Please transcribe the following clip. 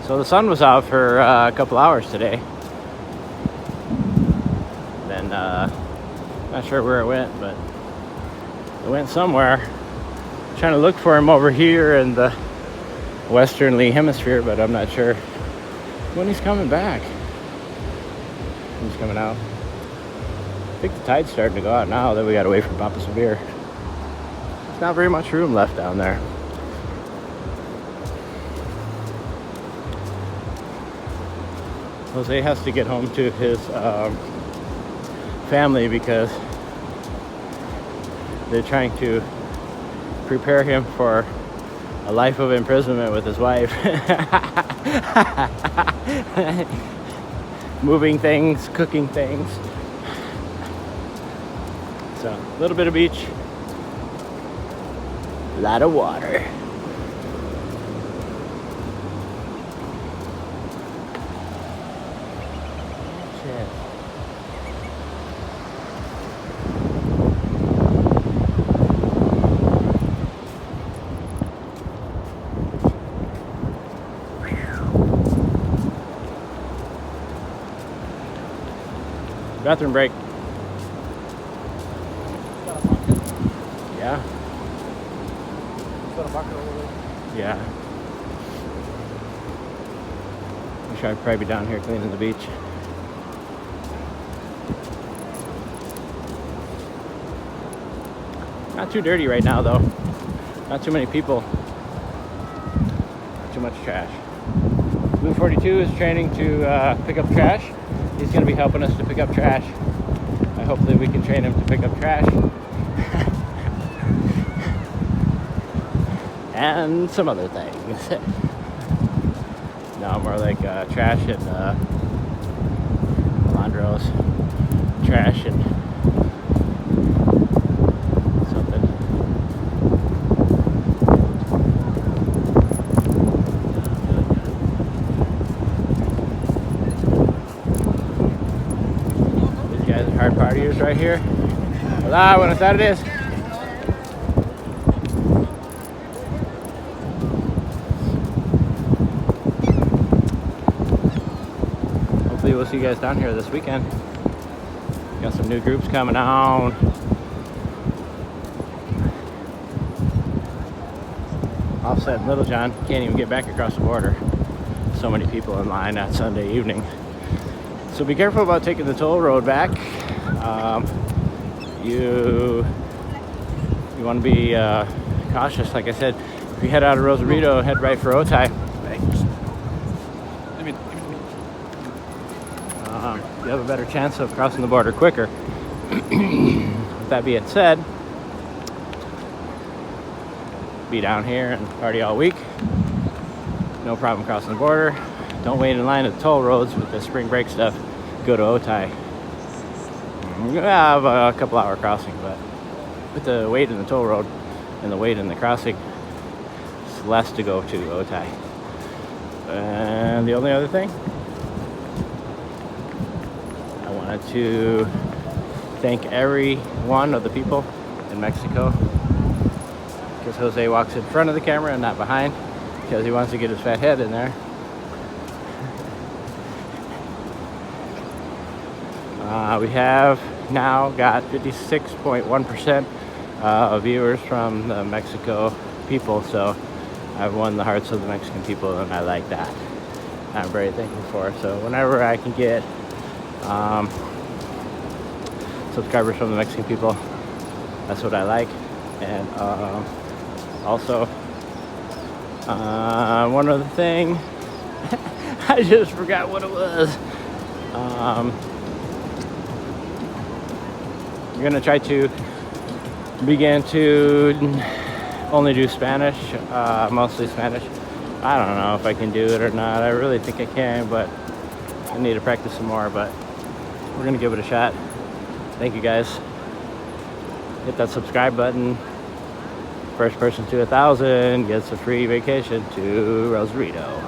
So the sun was out for a couple hours today. Then, not sure where it went, but it went somewhere. Trying to look for him over here in the westernly hemisphere, but I'm not sure when he's coming back. He's coming out. I think the tide's starting to go out now that we gotta wait for Papa Severe. There's not very much room left down there. Jose has to get home to his family because they're trying to prepare him for a life of imprisonment with his wife. Moving things, cooking things. So, a little bit of beach, a lot of water. Bathroom break. Yeah. Got a bucket over there. Yeah. I'm sure I'd probably be down here cleaning the beach. Not too dirty right now though. Not too many people. Not too much trash. Blue 42 is training to pick up trash. He's going to be helping us to pick up trash. Hopefully we can train him to pick up trash. And some other things. No, more like trash and Landros. Trash and something. Hard partiers right here. Hola, buenas tardes. Hopefully we'll see you guys down here this weekend. Got some new groups coming on. Offset and Little John can't even get back across the border. So many people in line that Sunday evening. So be careful about taking the toll road back. You want to be cautious. Like I said, if you head out of Rosarito, head right for Otay. You have a better chance of crossing the border quicker. With that being said, be down here and party all week. No problem crossing the border. Don't wait in line at the toll roads with the spring break stuff. Go to Otay. We're gonna have a couple hour crossing, but with the wait in the toll road and the wait in the crossing, it's less to go to Otay. And the only other thing, I wanted to thank every one of the people in Mexico, because Jose walks in front of the camera and not behind, because he wants to get his fat head in there. We have now got 56.1% of viewers from the Mexico people, so I've won the hearts of the Mexican people, and I like that. I'm very thankful for it. So whenever I can get subscribers from the Mexican people, that's what I like. And also, one other thing, I just forgot what it was. I'm gonna try to begin to only do Spanish, mostly Spanish. I don't know if I can do it or not. I really think I can, but I need to practice some more, but we're gonna give it a shot. Thank you guys. Hit that subscribe button. First person to 1,000 gets a free vacation to Rosarito.